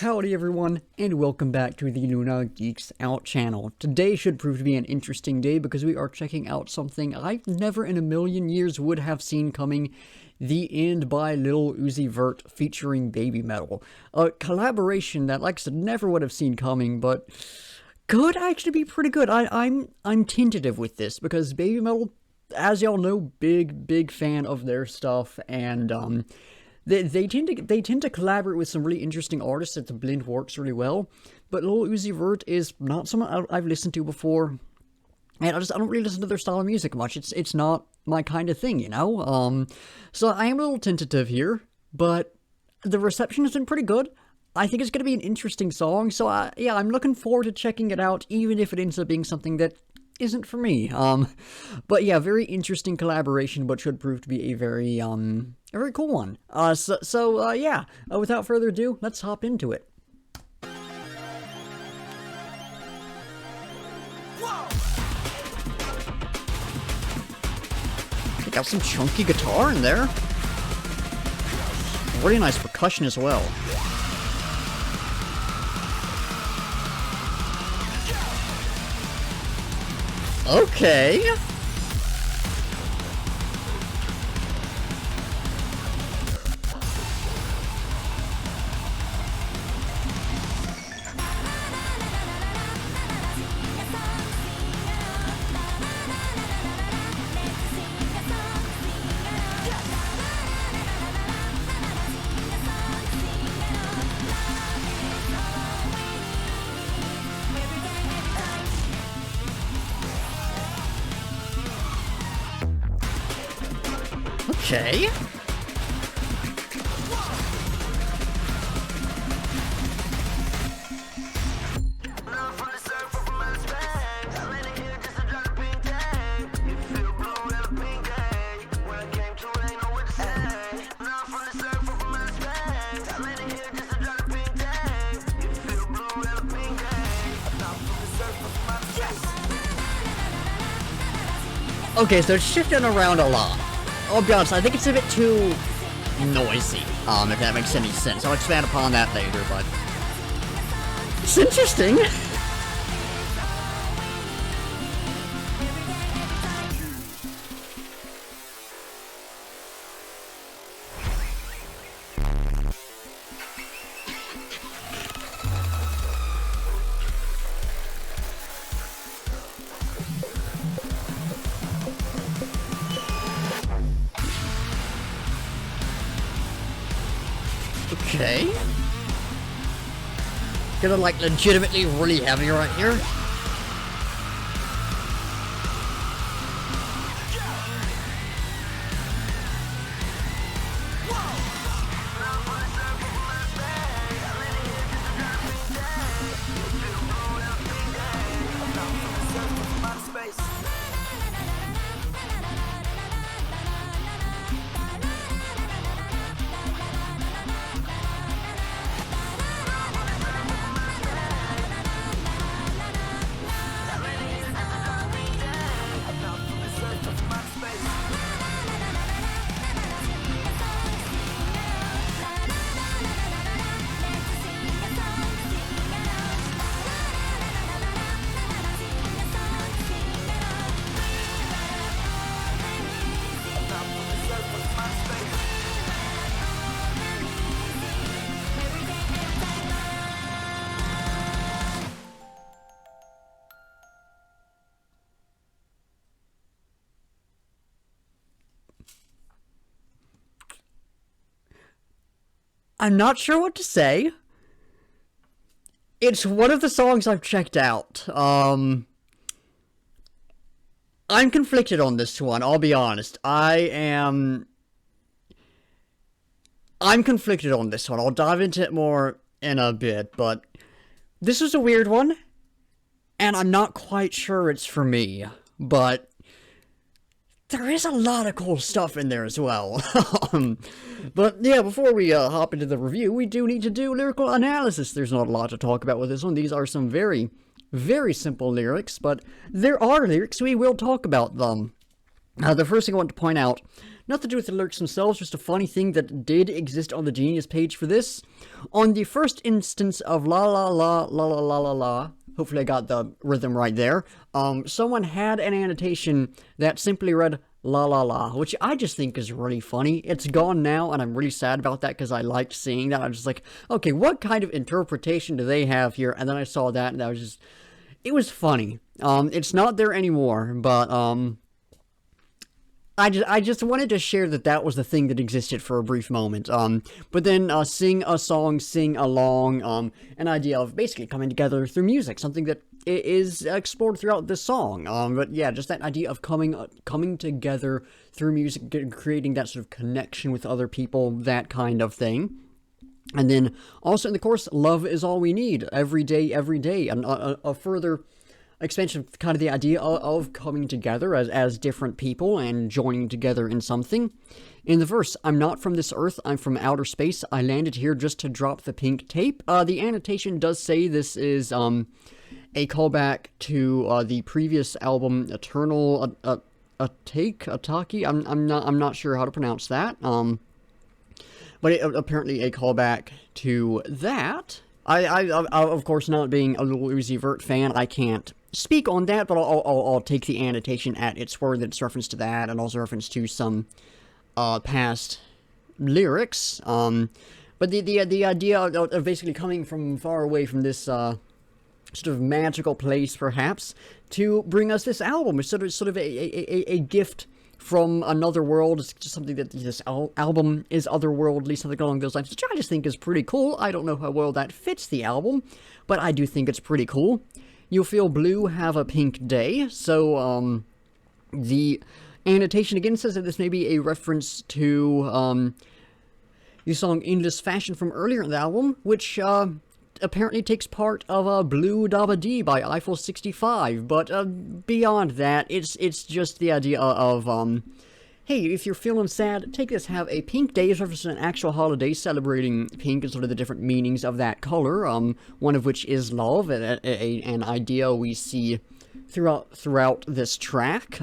Howdy everyone, and welcome back to the Luna Geeks Out channel. Today should prove to be an interesting day because we are checking out something I've never in a million years would have seen coming. The End by Lil Uzi Vert featuring BABYMETAL. A collaboration that, like I said, never would have seen coming, but could actually be pretty good. I'm tentative with this because BABYMETAL, as y'all know, big fan of their stuff, and They tend to collaborate with some really interesting artists that the blend works really well, but Lil Uzi Vert is not someone I've listened to before, and I don't really listen to their style of music much. It's not my kind of thing, you know. So I am a little tentative here, but the reception has been pretty good. I think it's going to be an interesting song, so yeah, I'm looking forward to checking it out, even if it ends up being something that isn't for me. But yeah, very interesting collaboration, but should prove to be a very cool one. Yeah, without further ado, let's hop into it. They got some chunky guitar in there. Really nice percussion as well. Okay. Okay. Okay, so it's shifting around a lot. I'll be honest, I think it's a bit too noisy, if that makes any sense. I'll expand upon that later, but it's interesting. Okay. Gonna like legitimately really heavy right here. I'm not sure what to say. It's one of the songs I've checked out. I'm conflicted on this one, I'll be honest. I'm conflicted on this one. I'll dive into it more in a bit, but this was a weird one, and I'm not quite sure it's for me, but there is a lot of cool stuff in there as well. But yeah, before we hop into the review, we do need to do lyrical analysis. There's not a lot to talk about with this one. These are some very simple lyrics, but there are lyrics. We will talk about them. The first thing I want to point out, Nothing to do with the lyrics themselves, just a funny thing that did exist on the Genius page for this. On the first instance of la la la la la la la la, hopefully I got the rhythm right there, someone had an annotation that simply read la la la, which I just think is really funny. It's gone now, and I'm really sad about that because I liked seeing that. I was just like, okay, what kind of interpretation do they have here? And then I saw that, and I was just, it was funny. It's not there anymore, but, I just wanted to share that that was the thing that existed for a brief moment. But then, sing a song, sing along, an idea of basically coming together through music, something that is explored throughout this song. But yeah, just that idea of coming together through music, creating that sort of connection with other people, that kind of thing. And then, also in the chorus, love is all we need, every day, and a further expansion of kind of the idea of coming together as different people and joining together in something. In the verse, I'm not from this earth, I'm from outer space, I landed here just to drop the pink tape. The annotation does say this is a callback to the previous album, Eternal Ataki. I'm not sure how to pronounce that. But apparently a callback to that. I of course, not being a Lil Uzi Vert fan, I can't speak on that, but I'll take the annotation at its word that it's reference to that, and also reference to some past lyrics. But the idea of basically coming from far away from this sort of magical place, perhaps, to bring us this album is sort of a gift from another world. It's just something that this album is otherworldly, something along those lines, which I just think is pretty cool. I don't know how well that fits the album, but I do think it's pretty cool. You'll feel blue, have a pink day. So, the annotation again says that this may be a reference to the song Endless Fashion from earlier in the album, which apparently takes part of Blue Dabba Dee by Eiffel 65, but beyond that, it's just the idea of, hey, if you're feeling sad, take this, have a pink day. It's referencing an actual holiday celebrating pink and sort of the different meanings of that color, one of which is love, an idea we see throughout this track.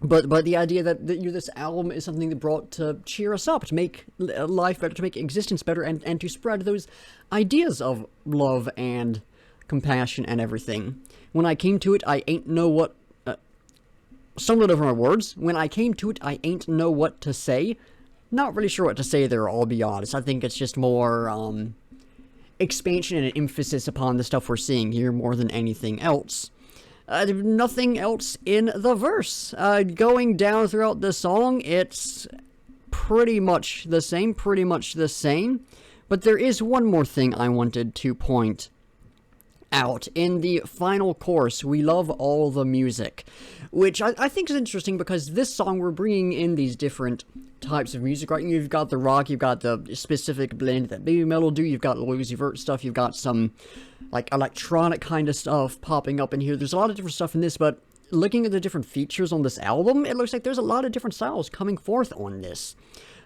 But the idea that this album is something that brought to cheer us up, to make life better, to make existence better, and to spread those ideas of love and compassion and everything. When I came to it, I ain't know what... Somewhat of my words. When I came to it, I ain't know what to say. Not really sure what to say there, I'll be honest. I think it's just more expansion and an emphasis upon the stuff we're seeing here more than anything else. Nothing else in the verse. Going down throughout the song, it's pretty much the same. But there is one more thing I wanted to point out. In the final chorus, we love all the music, which I think is interesting because this song, we're bringing in these different types of music, right? You've got the rock, you've got the specific blend that BABYMETAL do, you've got Lil Uzi Vert stuff, you've got some like electronic kind of stuff popping up in here. There's a lot of different stuff in this, but looking at the different features on this album, it looks like there's a lot of different styles coming forth on this.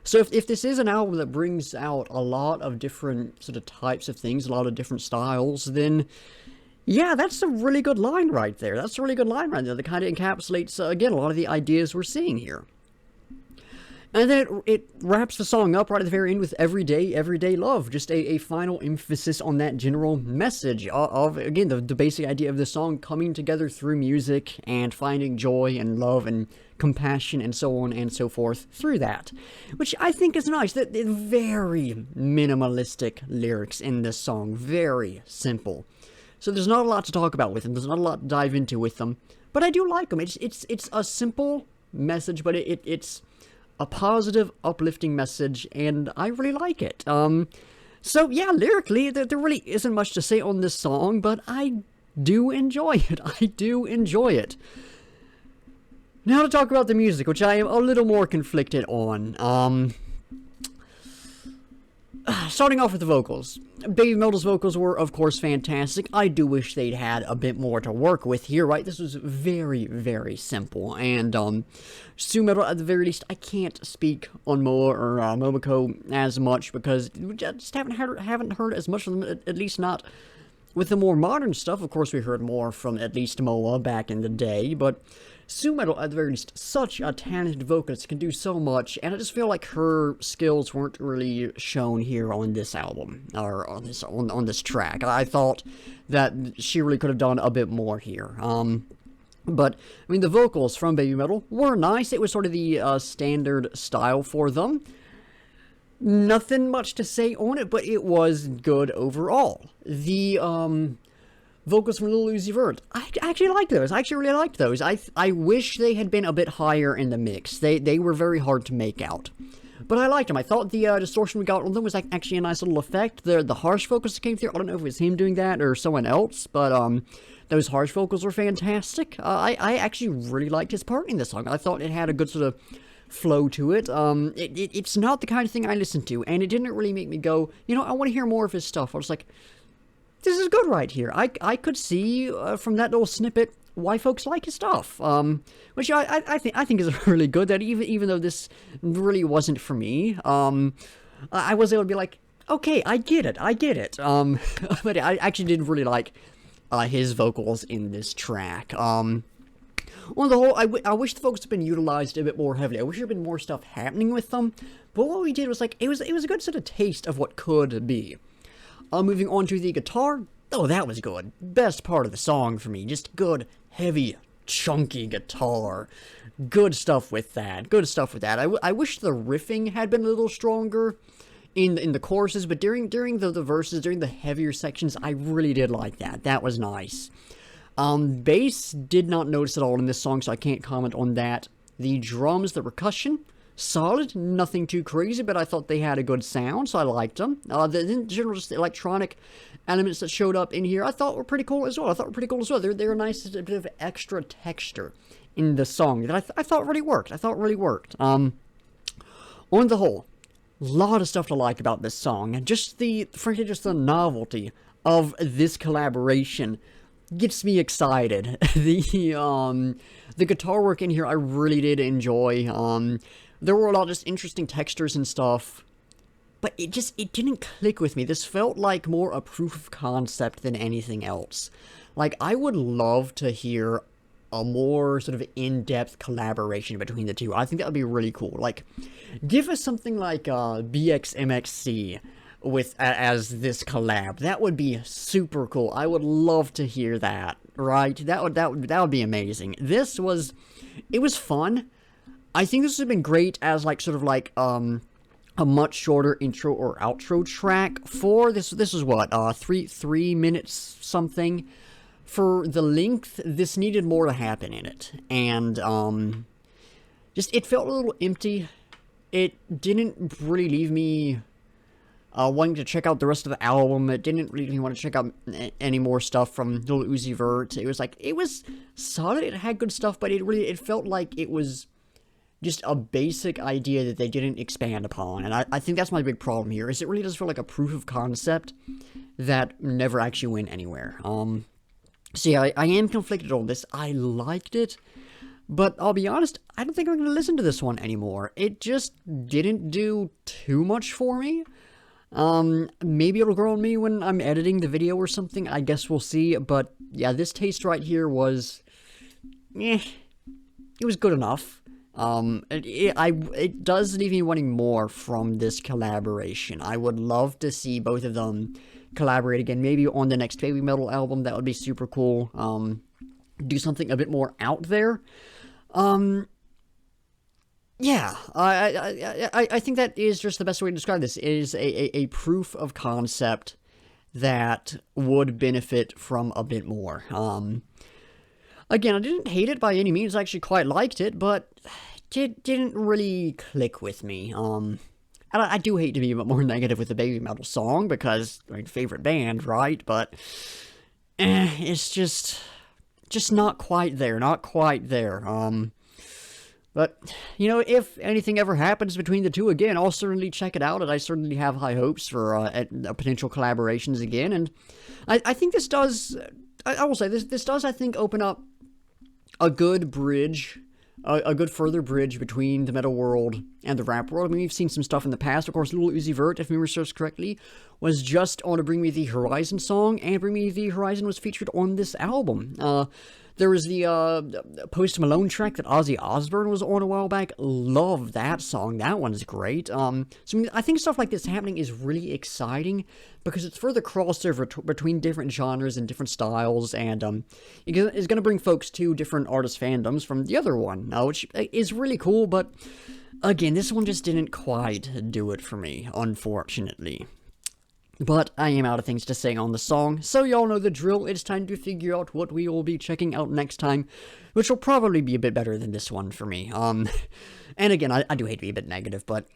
So if this is an album that brings out a lot of different sort of types of things, a lot of different styles, then yeah, that's a really good line right there. That's a really good line right there that kind of encapsulates, again, a lot of the ideas we're seeing here. And then it wraps the song up right at the very end with everyday love. Just a final emphasis on that general message of again, the basic idea of the song coming together through music and finding joy and love and compassion and so on and so forth through that. Which I think is nice. The very minimalistic lyrics in this song. Very simple. So there's not a lot to talk about with them. There's not a lot to dive into with them. But I do like them. It's a simple message, but it's a positive, uplifting message, and I really like it. So yeah, lyrically, there really isn't much to say on this song, but I do enjoy it. I do enjoy it. Now to talk about the music, which I am a little more conflicted on. Starting off with the vocals. BABYMETAL's vocals were, of course, fantastic. I do wish they'd had a bit more to work with here, right? This was very, very simple. And, Su-Metal, at the very least, I can't speak on Moa or Momoko as much because we just haven't heard as much of them, at least not With the more modern stuff, of course, we heard more from at least Moa back in the day, but Su-Metal, at the very least, such a talented vocalist, can do so much, and I just feel like her skills weren't really shown here on this album, or on this track. I thought that she really could have done a bit more here. But, I mean, the vocals from BABYMETAL were nice. It was sort of the standard style for them. Nothing much to say on it, but it was good overall. The vocals from Lil Uzi Vert, I actually liked those. I actually really liked those. I wish they had been a bit higher in the mix. They were very hard to make out. But I liked them. I thought the distortion we got on them was actually a nice little effect. The harsh vocals that came through, I don't know if it was him doing that or someone else, but those harsh vocals were fantastic. I actually really liked his part in this song. I thought it had a good sort of flow to it. It's not the kind of thing I listen to, and it didn't really make me go, you know, I want to hear more of his stuff. I was like, this is good right here. I could see from that little snippet why folks like his stuff, which I think is really good. That even though this really wasn't for me, I was able to be like, okay, I get it. But I actually did really like his vocals in this track. On the whole, I wish the vocals had been utilized a bit more heavily. I wish there had been more stuff happening with them. But what we did was like, it was a good sort of taste of what could be. Moving on to the guitar, oh, that was good. Best part of the song for me. Just good, heavy, chunky guitar. Good stuff with that. I wish the riffing had been a little stronger in the choruses, but during the verses, during the heavier sections, I really did like that. That was nice. Bass, did not notice at all in this song, so I can't comment on that. The drums, the percussion, solid, nothing too crazy, but I thought they had a good sound, so I liked them. The general just electronic elements that showed up in here, I thought were pretty cool as well. They're a nice bit of extra texture in the song that I thought really worked. On the whole, a lot of stuff to like about this song, and frankly, just the novelty of this collaboration gets me excited. The guitar work in here I really did enjoy. There were a lot of just interesting textures and stuff, but it didn't click with me. This felt like more a proof of concept than anything else. Like, I would love to hear a more sort of in-depth collaboration between the two. I think that would be really cool. Like, give us something like BXMXC as this collab. That would be super cool. I would love to hear that, right? That would be amazing. It was fun. I think this would have been great as like sort of like a much shorter intro or outro track for this. This is what 3 minutes something. For the length, this needed more to happen in it, and it felt a little empty. It didn't really leave me wanting to check out the rest of the album. It didn't really want to check out any more stuff from Lil Uzi Vert. It was solid. It had good stuff, but it felt like it was just a basic idea that they didn't expand upon. And I think that's my big problem here, is it really does feel like a proof of concept that never actually went anywhere. So yeah, I am conflicted on this. I liked it, but I'll be honest, I don't think I'm going to listen to this one anymore. It just didn't do too much for me. Maybe it'll grow on me when I'm editing the video or something. I guess we'll see. But yeah, this taste right here was, it was good enough. It does leave me wanting more from this collaboration. I would love to see both of them collaborate again, maybe on the next BABYMETAL album. That would be super cool. Do something a bit more out there. Yeah, I think that is just the best way to describe this. It is a proof of concept that would benefit from a bit more. Again, I didn't hate it by any means. I actually quite liked it, but it didn't really click with me. And I do hate to be a bit more negative with the BABYMETAL song, because, I mean, favorite band, right? But, it's just not quite there, But, you know, if anything ever happens between the two again, I'll certainly check it out, and I certainly have high hopes for potential collaborations again. And I think this does, I will say, this does, I think, open up a good bridge a good further bridge between the metal world and the rap world. I mean, we've seen some stuff in the past. Of course, Lil Uzi Vert, if memory serves correctly, was just on a Bring Me the Horizon song, and Bring Me the Horizon was featured on this album. There was the Post Malone track that Ozzy Osbourne was on a while back. Love that song. That one's great. So I mean, I think stuff like this happening is really exciting because it's further crossover between different genres and different styles, and it's going to bring folks to different artist fandoms from the other one, which is really cool. But again, this one just didn't quite do it for me, unfortunately. But I am out of things to say on the song, so y'all know the drill. It's time to figure out what we will be checking out next time, which will probably be a bit better than this one for me. And again, I do hate to be a bit negative, but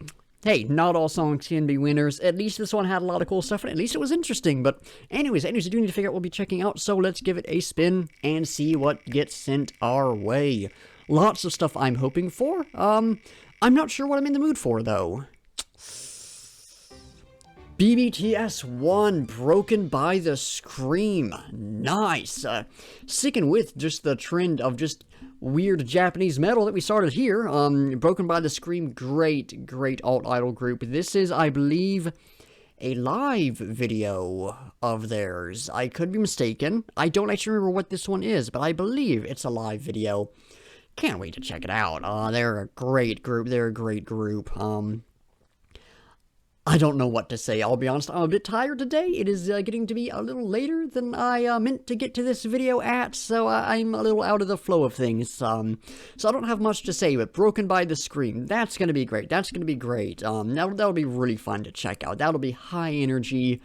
hey, not all songs can be winners. At least this one had a lot of cool stuff, and at least it was interesting. But anyways, I do need to figure out what we'll be checking out, so let's give it a spin and see what gets sent our way. Lots of stuff I'm hoping for. I'm not sure what I'm in the mood for, though. BBTS 1, Broken by the Scream. Nice. Sticking with just the trend of just weird Japanese metal that we started here. Broken by the Scream, great alt-idol group. This is, I believe, a live video of theirs. I could be mistaken. I don't actually remember what this one is, but I believe it's a live video. Can't wait to check it out. They're a great group. I don't know what to say, I'll be honest. I'm a bit tired today. It is getting to be a little later than I meant to get to this video at, so I'm a little out of the flow of things. So I don't have much to say, but Broken by the Scream, that's going to be great. That'll be really fun to check out. That'll be high energy,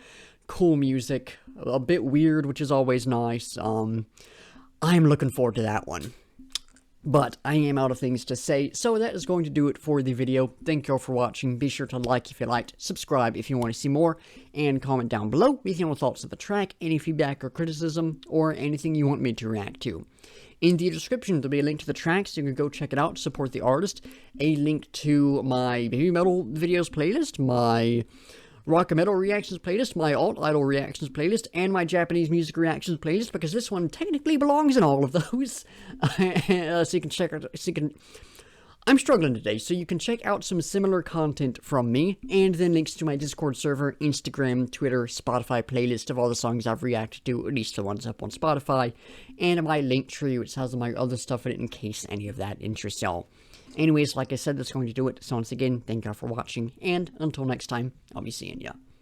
cool music, a bit weird, which is always nice. I'm looking forward to that one. But I am out of things to say, so that is going to do it for the video. Thank you all for watching. Be sure to like if you liked, subscribe if you want to see more, and comment down below with your thoughts of the track, any feedback or criticism, or anything you want me to react to. In the description, there'll be a link to the track, so you can go check it out, support the artist, a link to my Baby Metal videos playlist, my rock and metal reactions playlist, my alt-idol reactions playlist, and my Japanese music reactions playlist, because this one technically belongs in all of those. So you can check out, I'm struggling today, so you can check out some similar content from me, and then links to my Discord server, Instagram, Twitter, Spotify playlist of all the songs I've reacted to, at least the ones up on Spotify, and my link tree, which has my other stuff in it in case any of that interests y'all. Anyways, like I said, that's going to do it. So once again, thank y'all for watching, and until next time, I'll be seeing ya.